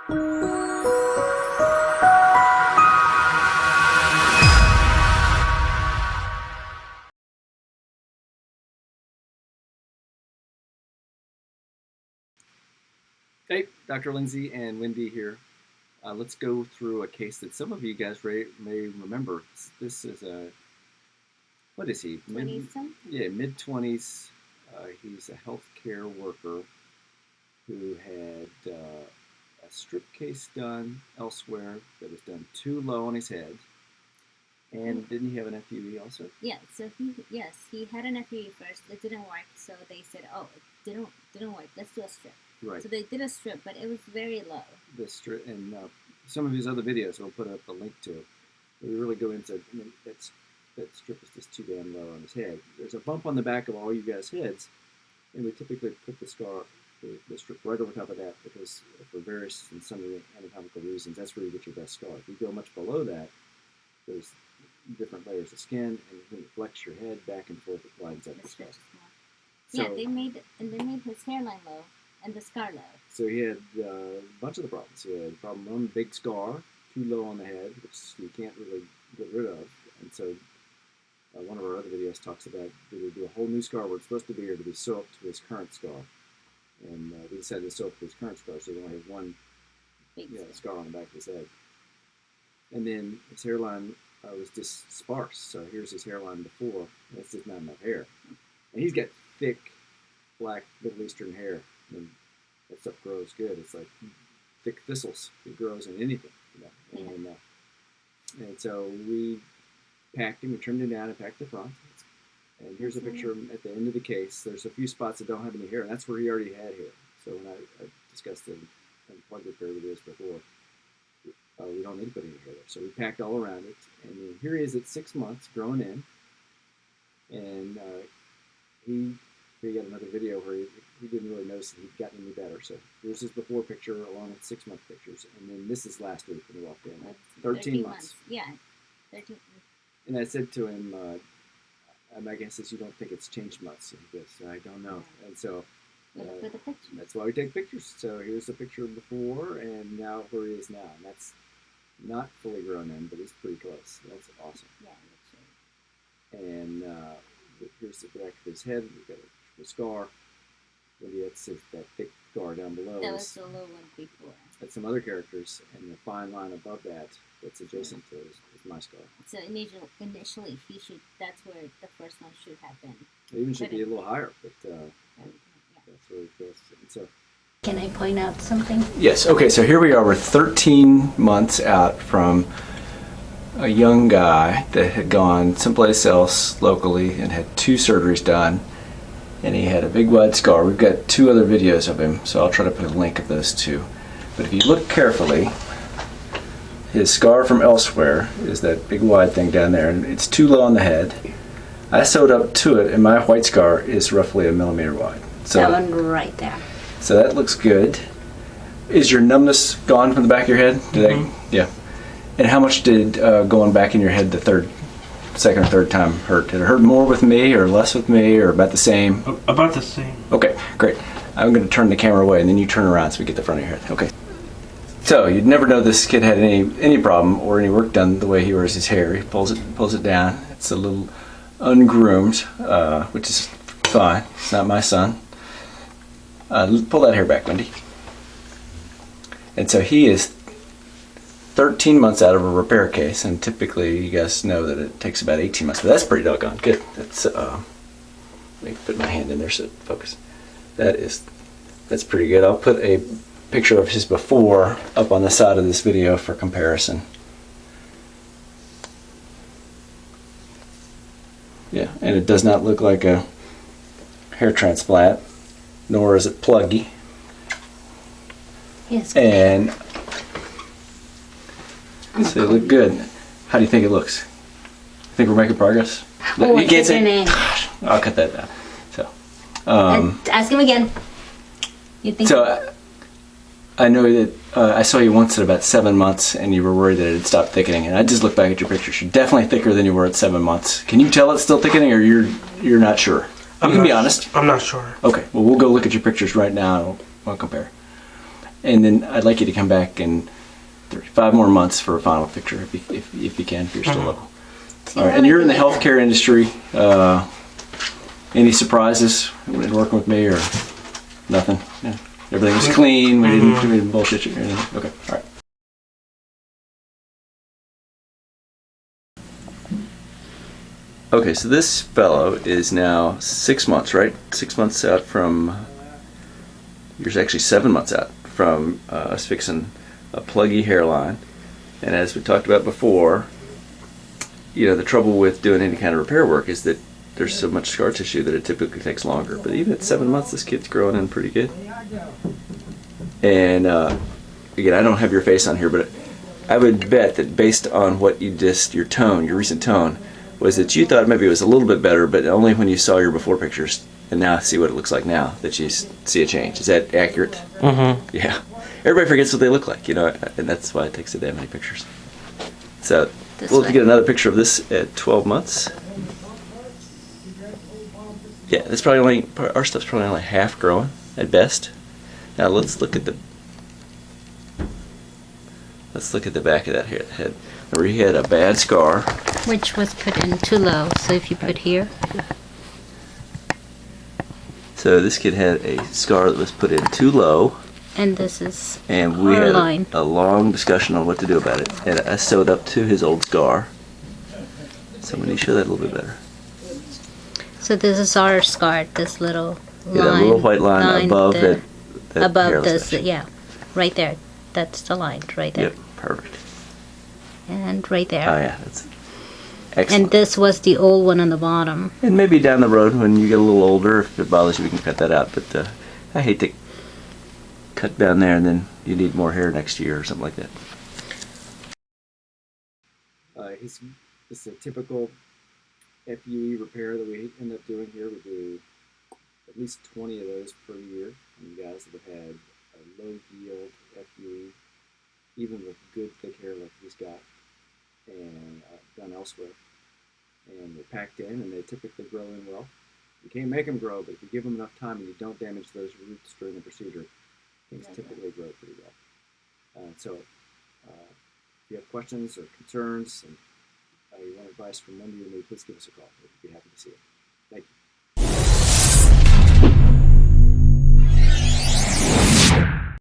Hey, Dr. Lindsey and Wendy here. Let's go through a case that some of you guys may remember. This is what is he? Mid-20s. He's a healthcare worker who had a strip case done elsewhere that was done too low on his head. And didn't he have an FUE also? Yeah, so he had an FUE first. It didn't work, so they said, oh, it didn't work. Let's do a strip. Right. So they did a strip, but it was very low. The strip, and some of his other videos, we'll put up a link to. We really go into that strip is just too damn low on his head. There's a bump on the back of all you guys' heads, and we typically put the strip right over top of that because for various and sundry anatomical reasons, that's where you get your best scar. If you go much below that, there's different layers of skin, and when you flex your head back and forth, it widens up the scar. Yeah, they made his hairline low and the scar low. So he had a bunch of the problems. He had a problem on big scar, too low on the head, which you can't really get rid of. And so one of our other videos talks about do we do a whole new scar where it's supposed to be or do we sew up to his current scar? And we decided to sew up to his current scar, so he only had one scar on the back of his head. And then his hairline was just sparse. So here's his hairline before. That's just not enough hair. And he's got thick, black Middle Eastern hair. And that stuff grows good. It's like thick thistles. It grows in anything. You know? And so we packed him, we trimmed him down and packed the front. And here's a picture at the end of the case. There's a few spots that don't have any hair, and that's where he already had hair. So when I discussed the unplugged pair videos before, we don't need to put any hair there. So we packed all around it. And then here he is at 6 months, growing in. And he got another video where he didn't really notice that he'd gotten any better. So here's his before picture along with 6 month pictures. And then this is last week when he walked in. 13 months. Yeah, 13. And I said to him, my guess is you don't think it's changed much. And he goes, I don't know. And so that's why we take pictures. So here's the picture before and now where he is now. And that's not fully grown in, but he's pretty close. That's awesome. Yeah, and here's the back of his head. We've got a scar. Maybe that's that thick scar down below. That was the low one before. That's some other characters, and the fine line above that's adjacent to is my scar. So initially, that's where the first one should have been. It even should be a little higher, but that's where it goes. And so, can I point out something? Yes. Okay, so here we are. We're 13 months out from a young guy that had gone someplace else locally and had 2 surgeries done, and he had a big wide scar. We've got 2 other videos of him, so I'll try to put a link of those 2. But if you look carefully, his scar from elsewhere is that big wide thing down there, and it's too low on the head. I sewed up to it, and my white scar is roughly 1 millimeter wide. So that one right there. So that looks good. Is your numbness gone from the back of your head? Yeah. And how much did going back in your head the second or third time hurt? Did it hurt more with me or less with me or about the same? About the same. Okay, great. I'm going to turn the camera away and then you turn around so we get the front of your head. Okay. So you'd never know this kid had any problem or any work done the way he wears his hair. He pulls it down. It's a little ungroomed, which is fine. It's not my son. Pull that hair back, Wendy. And so he is 13 months out of a repair case, and typically you guys know that it takes about 18 months, but that's pretty doggone good. That's let me put my hand in there so it focus. That's pretty good. I'll put a picture of his before up on the side of this video for comparison. Yeah, and it does not look like a hair transplant, nor is it pluggy. Yes. And so they look good. How do you think it looks? Think we're making progress? Oh, you can't say. your name? I'll cut that down. So, ask him again. You think? So I know that I saw you once at about 7 months, and you were worried that it had stopped thickening. And I just looked back at your pictures. You're definitely thicker than you were at 7 months. Can you tell it's still thickening, or you're not sure? You can be honest. I'm not sure. Okay. Well, we'll go look at your pictures right now, and we'll compare. and then I'd like you to come back in 5 more months for a final picture, if you can, if you're still local. All right, and you're in the healthcare industry. Any surprises when working with me, or nothing? Yeah. Everything was clean. We didn't bullshit you or anything. Okay, all right. Okay, so this fellow is now 6 months, right? 6 months out from. You're actually 7 months out from us fixing a pluggy hairline, and as we talked about before, you know, the trouble with doing any kind of repair work is that there's so much scar tissue that it typically takes longer. But even at 7 months, this kid's growing in pretty good. And again, I don't have your face on here, but I would bet that based on what you just, your tone, your recent tone, was that you thought maybe it was a little bit better, but only when you saw your before pictures and now see what it looks like now that you see a change. Is that accurate? Mm-hmm. Yeah. Everybody forgets what they look like, you know, and that's why it takes so damn many pictures. So we'll have to get another picture of this at 12 months. Yeah, that's probably only, our stuff's probably only half growing at best. Now let's look at the back of that head. Remember, he had a bad scar, Which was put in too low. So if you put here. So this kid had a scar that was put in too low. And this is and we our had line. a long discussion on what to do about it. And I sewed up to his old scar. So when you show that a little bit better. So this is our scar, this little line. Yeah, that little white line above that above this, section. yeah, right there. That's the line, right there. Yep, perfect. And right there. Oh yeah, that's excellent. And this was the old one on the bottom. And maybe down the road when you get a little older, if it bothers you, we can cut that out. But I hate to cut down there and then you need more hair next year or something like that. It's a typical FUE repair that we end up doing here. We do at least 20 of those per year. And guys that have had a low yield FUE, even with good thick hair like he's got, and done elsewhere. And they're packed in, and they typically grow in well. You can't make them grow, but if you give them enough time and you don't damage those roots during the procedure, things typically grow pretty well. So if you have questions or concerns, and you want advice from Lindsey or me, please give us a call. We'd be happy to see it. Thank you.